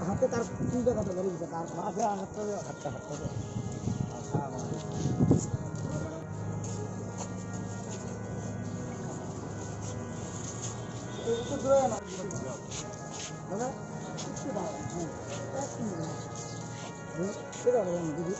হাতে তার তিনটা কথা বলে দিচ্ছে তার মাঝে হাতটা একটু দূরে না দাদা একটু দাঁড়ান দিদি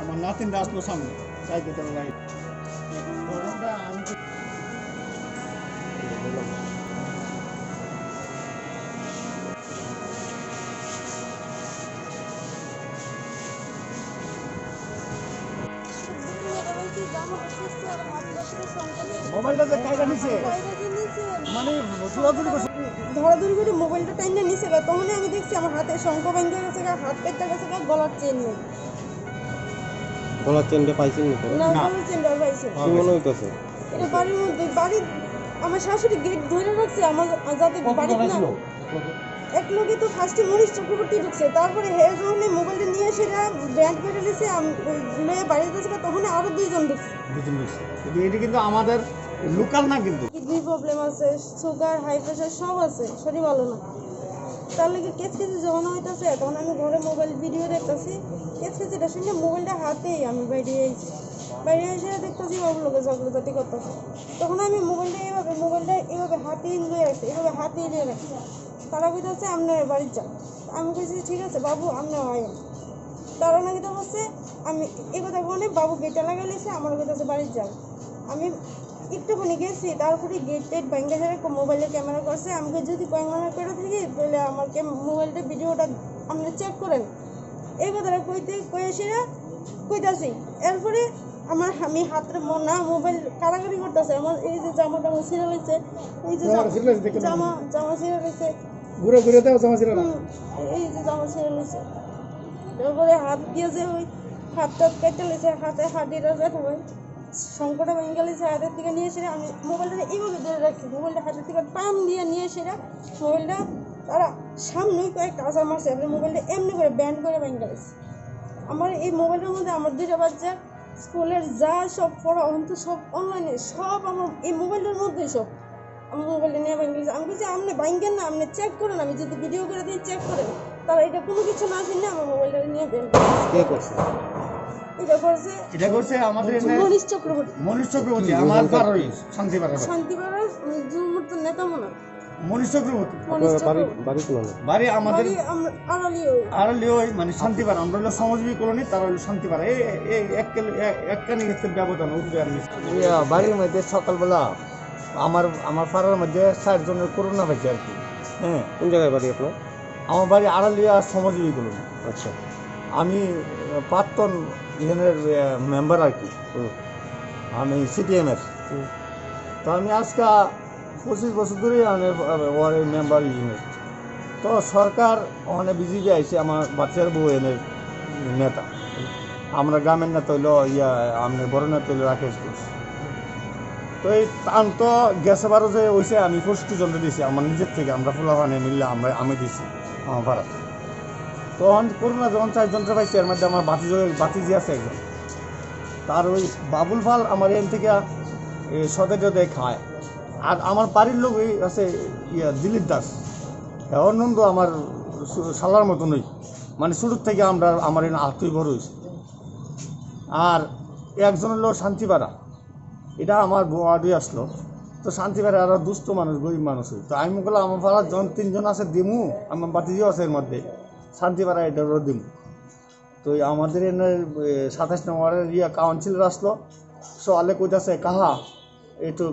আমার নাতিনরা আসলো সামনে সাইকেল রাইড মোবাইলটা যে কাইটা নিছে মানে ধরাধরি করে মোবাইলটা টাইনা নিছে তখন আমি দেখছি আমার হাতে শঙ্খ ভেঙে গেছে হাত পেটটা গেছে গলার চেন নেই গলার চেনটা পাইছেন না গলার চেনটা পাইছে কি মনে হইতাছে এটা বাড়ির মধ্যে বাড়ির আমার শাশুড়ি গেট ধরে রাখছে আমার যাতে বাড়ি না এক লোকে তো ফার্স্টে মনীষ চক্রবর্তী ঢুকছে তারপরে হে যখন মোবাইলটা নিয়ে সেটা ব্যান্ড করে নিয়েছে লয়ে বাড়িতে গেছে তখন আরো দুইজন ঢুকছে এটা কিন্তু আমাদের লোকাল না কিন্তু কিডনি প্রবলেম আছে সুগার হাই প্রেশার সব আছে শরীর ভালো না তার লাগে কেচকেচি জমানো হইতেছে তখন আমি ঘরে মোবাইল ভিডিও দেখতেছি কেচকেচিটা শুনে মোবাইলটা হাতেই আমি বাইরে এসে দেখতেছি বাবুর লোকে ঝগড়াঝাটি করতেছে তখন আমি মোবাইলটা এভাবে হাতেই নিয়ে রাখছি এভাবে হাতেই নিয়ে রাখছি তারা কইতেছে আপনার বাড়ির যান আমি কইছি ঠিক আছে বাবু আপনার আয়েন তারা নাকি তো হচ্ছে আমি এই কথা বলে বাবু গেটটা লাগাইলেছে আমার কইতেছে বাড়ির যান আমি একটুখানি গেছি তারপরে গেট টেট ব্যাঙ্গে ধরে মোবাইলে ক্যামেরা করছে আমাকে যদি ক্যামেরা করে থাকি তাহলে আমাকে মোবাইলটা ভিডিওটা আপনি চেক করেন এই কথাটা কয়ে সেরা কইতাছি এরপরে আমি হাতের না মোবাইল কারাগারি করতেছে আমার এই যে জামাটা ছিঁড়ে রয়েছে এই যে জামা ছিঁড়ে রয়েছে ঘুরে ঘুরে দাও জামা ছিঁড়ে এই যে জামা ছিঁড়ে রয়েছে তারপরে হাত দিয়ে যে ওই হাতটা কেটে লেছে হাতে হাঁটিটা ব্যথা হয় শঙ্করটা ভেঙে গেছে হাতের থেকে নিয়ে এসে আমি মোবাইলটা এইভাবে ধরে রাখছি মোবাইলটা হাতের থেকে টান দিয়ে নিয়ে এসে মোবাইলটা তারা সামনেই কয়েকটা আচার মারছে এবার মোবাইলটা এমনি করে ব্যান্ড করে ভেঙে গেছে আমার এই মোবাইলের মধ্যে আমার দুইটা বাচ্চা স্কুলের যা সব পড়া অন্ত সব অনলাইনে সব আমার এই মোবাইলের মধ্যেই সব আমার মোবাইলটা নিয়ে ভেঙে গেছে আমি বলছি আপনি ভাঙেন না আপনি চেক করেন আমি যদি ভিডিও করে দিয়ে চেক করেন তারা এটা কোনো কিছু না শুনে আমার মোবাইলটা নিয়ে বের করছে এটা করছে আমাদের মনীষ চক্রবর্তী আমার পাড়ারই শান্তিপাড়ার নেতা মনে মনীষ চক্রবর্তী বাড়ি আমাদের আড়ালি ওই মানে শান্তিপাড়া আমরা হলো সমাজবী কলোনি তারা হলো শান্তিপাড়া এই এক কানি গেছে ব্যবধান উঠবে আর বাড়ির মধ্যে সকালবেলা আমার পাড়ার মধ্যে 60 জনের করোনা হয়েছে আর কি হ্যাঁ কোন জায়গায় বাড়ি আপনার আমার বাড়ি আড়ালিয়া সমাজবী কলোনি আচ্ছা আমি প্রাক্তন ইউনিয়নের মেম্বার আর কি আমি সিটিএমের তো আমি আজকে 25 বছর ধরে ওয়ার্ডের মেম্বার ইউনিট তো সরকার ওখানে বিজেপি আইসে আমার বাচ্চার বউ এনের নেতা আমরা গ্রামের নেতা হইল আমাদের বড় নেতা হইল রাকেশ ঘোষ তো এই টান তো গ্যাসে বারো যে হয়েছে আমি 65 জনকে দিয়েছি আমার নিজের থেকে আমরা ফুলাফানে মিললে আমি দিয়েছি আমার ভাড়া তখন করোনা যখন 4 জনটা পাইছি এর মধ্যে আমার বাতিজি আছে একজন তার ওই বাবুল ফাল আমার এখান থেকে সতেজে খায় আর আমার বাড়ির লোক আছে দিলীপ দাস অনন্দ আমার শালার মতো নই, মানে শুরুর থেকে আমরা আমার এখানে আত্মীয় বড় হয়েছি। আর একজন হলো শান্তিপাড়া, এটা আমার ওয়ার্ডে আসলো। তো শান্তিপাড়া আরও দুস্থ মানুষ, গরিব মানুষ। তো আমি বললাম আমার পাড়ার যখন 3 জন আছে দিমু, আমার বাতিজিও আছে এর মধ্যে, শান্তিপাড়া এটারও দিমু। তো আমাদের এনে 27 নম্বরের কাউন্সিলর আসলো, সকালে কইতাছে কাহা একটু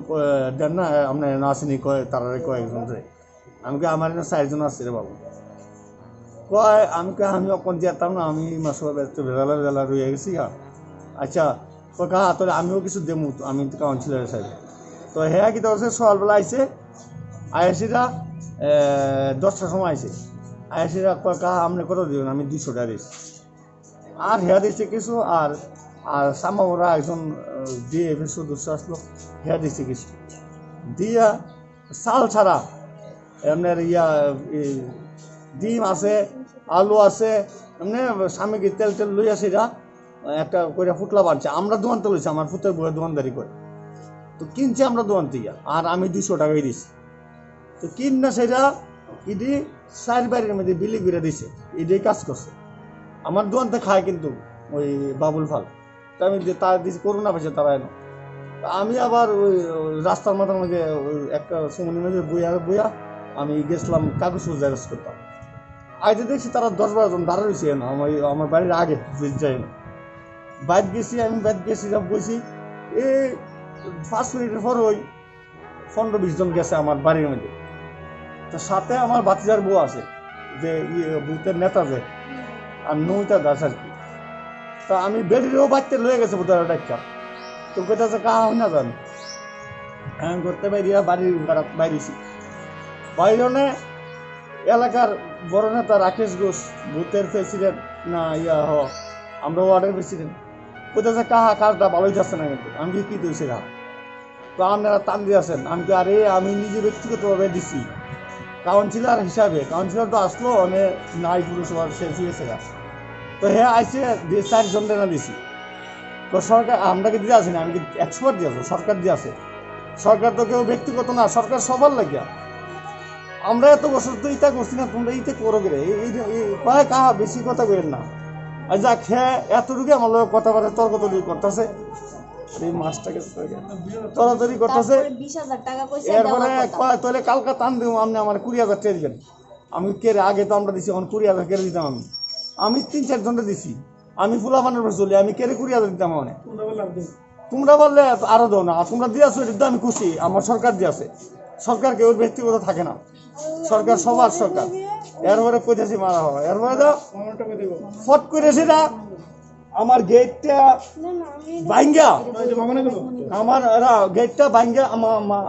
দেন না, আপনার এনে আসেনি কয় তারা কয়েকজন রে। আমি আমার এনে 4 জন আসছে রে বাবু। কয় আমি অকন যেতাম না, আমি মাসে বেলা রয়ে গেছি। আচ্ছা কয় কাহা তোরে আমিও কিছু দেবো, আমি কাউন্সিলরের সাহেব। তো হ্যাঁ কি করছে, সকালবেলা আইসে আয়াসিরা 10টার সময় আইসে, আয়াসিরা কয় কাহা আপনি কত দিবেন, আমি 200 টাকা দিয়েছি। আর হ্যাঁ দিচ্ছে কিছু, আর আর সামাওরা একজন ডিএফের সদস্য আসলো, হ্যাঁ দিচ্ছে কিছু দিয়া চাল ছাড়া আপনার ডিম আছে, আলু আছে, এমনি স্বামীকে তেল লই আসিরা একটা করে ফুটলা বাড়ছে। আমরা দোকানতে লইছি, আমার ফুটের বইয়ের দোকানদারি করে। তো কিনছে আমরা দোকান থেকে, আর আমি 200 টাকাই দিছি। তো কিন না সেটা ইডি 4 বাড়ির মধ্যে বিলি করে দিছে, এটাই কাজ করছে। আমার দোকানতে খায় কিন্তু ওই বাবুল ফাল। তো আমি তার দিছি, করোনা পেয়েছে তারা এলো। আমি আবার ওই রাস্তার মাথার মধ্যে একটা সমুদ্রের মধ্যে বইয়া আমি গেছিলাম কাগজ জেরক্স করতাম। আইতে দেখছি তারা 10-12 জন দাঁড়া রয়েছে না, আমার বাড়ির আগে যাই না। বাইক গেছি, আমি বাইক গেছি, সব বইছি। এই 5 মিনিটের পর ওই 15-20 জন গেছে আমার বাড়ির মধ্যে। তো সাথে আমার বাতিজার বউ আছে, যে বুথের নেতা যে, আর নৌতা দাস আর কি। তা আমি বেরিয়েও বাড়তে লয়ে গেছে বুধবার ডাক্তার। তো কোথাছে কাহা হয় না জানি, আমি করতে বেরিয়ে বাড়ির বাইরেছি। বাইরে এলাকার বড় নেতা রাকেশ ঘোষ, বুথের প্রেসিডেন্ট না আমরা ওয়ার্ডের প্রেসিডেন্ট, কোথাছে কাহা কাজটা ভালোই যাচ্ছে না কিন্তু। আমি কি দিয়েছি কাহা, তো আপনারা টান দিয়ে আছেন। আমি কি আরে আমি নিজে ব্যক্তিগতভাবে দিছি কাউন্সিলর হিসাবে, কাউন্সিলর তো আসলো অনেক নাই পুরসভার শেষ হয়েছে। তো হ্যাঁ আইসে 4 জন না দিছি। তো সরকার আমরাকে দিয়ে আসেনি, আমি কি এক্সপার্ট দিয়ে আসবো, সরকার দিয়ে আসে। সরকার তো কেউ ব্যক্তিগত না, সরকার সবার লাগিয়া। আমরা এত বছর তো ইটা করছি না, তোমরা ইতে করো গে কয় কাহা বেশি কথা কইেন না। আর যা খেয়ে এতটুকু আমার লোক কথা বলে তর্কতরি করতেছে, এই মাছটাকে তরতরি করতেছে। এরপরে কয় তাহলে কালকা টান দেবো, আপনি আমার 20,000 টাকা দিবেন। আমি কেড়ে আগে তো আমরা দিছি, এখন 20,000 কেড়ে দিতাম। আমি 3-4 জনটা দিছি, আমি ফুলাবানের পর চলি, আমি কেড়ে 20,000 দিতাম। মানে তোমরা বললে আরো দাও না, তোমরা দিয়েছো, এটা আমি খুশি। আমার সরকার দিয়েছে, সরকার কেউ ব্যক্তিগত থাকে না, সরকার সবার সরকার। এরপরে কইতেছি মারা হয়, এরপরে দাও ফট করেছি না আমার গেটটা ভাঙ্গা, আমার গেটটা ভাঙ্গা,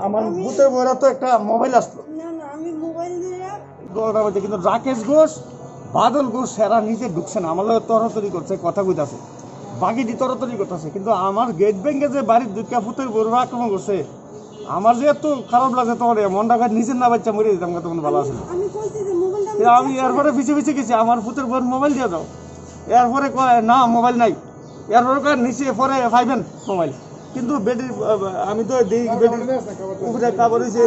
আমার ভূতের বইরা তো একটা মোবাইল আসলো। কিন্তু রাকেশ ঘোষ, বাদল ঘোষ এরা নিজে ঢুকছে না, আমার লোক তরতরি করছে, কথা কইতাছে, বাকিটি তরতরি করতেছে। কিন্তু আমার গেট ভেঙে যে বাড়ির দুইটা ভূতের বইরা আক্রমণ করছে, আমার যে এত খারাপ লাগছে, তোমার মনটা নিজের না বাচ্চা মরে দিতাম, তখন ভালো আছে। আমি এরপরে পিছিয়ে গেছি, আমার ভূতের বইয়ের মোবাইল দিয়ে দাও। এরপরে কয় না মোবাইল নাই, এরপরে কয় নিচে পরে পাইবেন মোবাইল। কিন্তু বেটির আমি তো দিই বেটির উপরে কাপড় হয়েছে।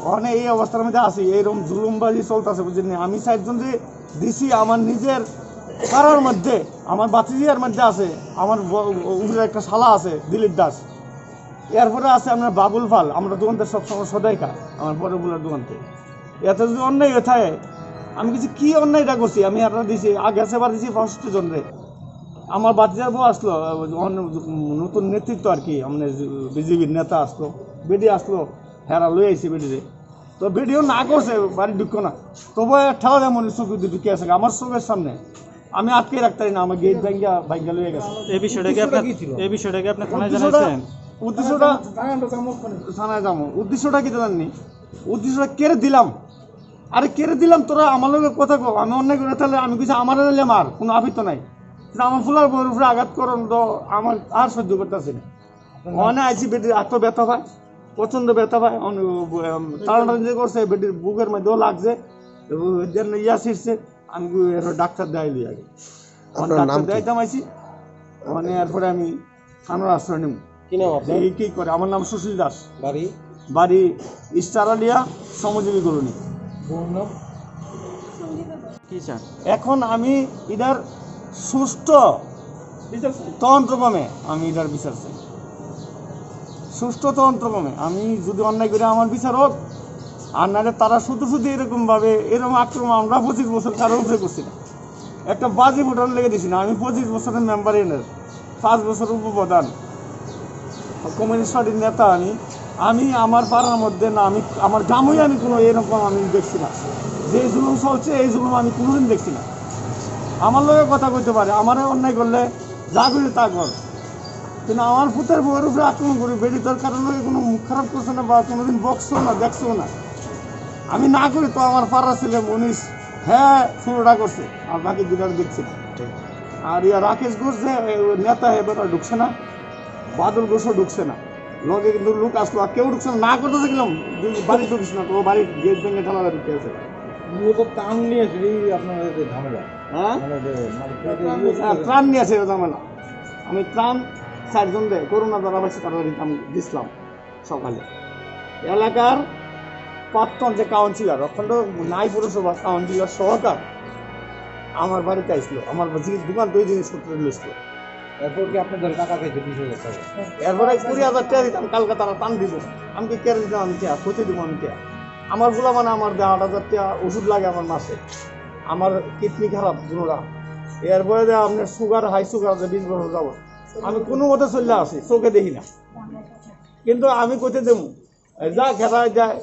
ওখানে এই অবস্থার মধ্যে আছি, এইরকম জুলুমবাজি চলতেছে বুঝলি। আমি 4 জন যে দিছি আমার নিজের পাড়ার মধ্যে, আমার বাতিজিয়ার মধ্যে আছে, আমার উপরে একটা শালা আছে দিলীপ দাস, এরপরে আছে আপনার বাবুল ফাল। আমরা দোকানতে সবসময় সদাই খাই আমার বড় বুলার দোকানতে। এত যদি অন্যায় হয়ে থাকে, আমি কিছু কি অন্যায়টা করছি, আমি একটা দিছি আগে সেবার দিছি 65 জন রে। আমার বাতিজার বউ আসলো, নতুন নেতৃত্ব আর কি, আমাদের বিজেপির নেতা আসলো, বেডি আসলো, হেরা লই আইসি বেডিরে। তো বেডিও না করছে, বাড়ি ঢুকো না, তবু ঠেলা দেয় মনে চোখ ঢুকে আছে আমার চোখের সামনে। আমি আটকে রাখতে না, আমার গেট ভাঙ্গা লয়ে গেছে। এই বিষয়টাকে আপনি থানায় জানাইছেন? উদ্দেশ্যটা থানায় যাবো, উদ্দেশ্যটা কি জাননি, উদ্দেশ্যটা কেড়ে দিলাম। আরে কেড়ে দিলাম, তোরা আমার লোকের কথা কো, আমি অন্যায় করে তাহলে আমি কিছু আমার দিলে আমার কোনো আপিত্ত নাই। আমার ফুলার বউর উপরে আঘাত করুন তো আমার আর সহ্য করতেছি না। অনেক আইসি বেটির এত ব্যথা পায়, প্রচণ্ড ব্যথা পায়, টানা যে করছে বেটির বুকের মধ্যেও লাগছে, ইয়া ছিঁড়ছে। আমি ডাক্তার দেখাইলি আগে, ডাক্তার দেখাইতাম আইসি, মানে এরপরে আমি থানার আশ্রয় নিব। কি নাম আপনার? এই কি করে, আমার নাম সুশীল দাস, বাড়ি? বাড়ি স্টার আলিয়া, শ্রমজীবী কলোনি। বউর নাম? কি চান? এখন আমি এটার সুষ্ঠু তদন্তক্রমে আমি এটার বিচার চাই, সুষ্ঠু তদন্তক্রমে। আমি যদি অন্যায় করে আমার বিচার হোক, আর নাহলে তারা শুধু শুধু এরকমভাবে এরকম আক্রমণ আমরা 25 বছর কারোর উপরে করছি না, একটা বাজি ভোটার লেগে দিছি না। আমি 25 বছরের মেম্বার এনের, 5 বছর উপপ্রধান, কমিউনিস্ট পার্টির নেতা। আমি আমার পাড়ার মধ্যে না, আমি আমার গ্রামেই আমি কোনো এরকম আমি দেখছি না। যে জুলুম চলছে এই জুলুম আমি কোনোদিন দেখছি না। আমার লোকে কথা কইতে পারে, আমারে অন্যায় করলে যা করি তা কর, কিন্তু আমার পুতের বউয়ের উপরে আক্রমণ করি, বেটি তোর কারণে কোনো মুখ খারাপ করছে না বা কোনোদিন বকছো না, দেখছো না। আমি না করি তো আমার পাড়া ছেলে মনীষ, হ্যাঁ 16টা করছে, আর বাকি দুটা দেখছি না। আর রাকেশ ঘোষ যে নেতা এবার ঢুকছে না, বাদল ঘোষও ঢুকছে না, লগে কিন্তু লোক আসলো আর কেউ ঢুকছে না। না করতে দেখলাম বাড়ি ঢুকছে না, তো বাড়ির গেট ভেঙে ঢালা ঢুকে আছে। মূলত ত্রাণ নিয়েছে এই আপনার যে ঝামেলা, হ্যাঁ মানে যে ত্রাণ নিয়ে আছে ঝামেলা। আমি ত্রাণ 4 জন দেয় করোনা দ্বারা পাইছি, তাড়াতাড়ি দাম দিছিলাম সকালে। এলাকার প্রাক্তন যে কাউন্সিলর, অখণ্ড নাই পৌরসভা কাউন্সিলর সহকার আমার বাড়িতে আসলো, আমার দোকান তৈরি জিনিসপত্র লিখলো। এরপর কি আপনাদের টাকা খাইছে 20,000 টাকা? এরপরে 20,000 টাকা দিতাম, কালকে তারা টান দিল। আমি কি কেড়ে দিতাম? আমি কে কোথায় দিব? আমি কে? আমার গুলা মানে আমার 8,000 টাকা ওষুধ লাগে আমার মাসে, আমার কিডনি খারাপ দুনোরা। এরপরে যে আপনার সুগার, হাই সুগার আছে 20 বছর যাব, আমি কোনো মতে চলে আসি, চোখে দেখি না, কিন্তু আমি কোথায় দেবো? যা খেলা যায়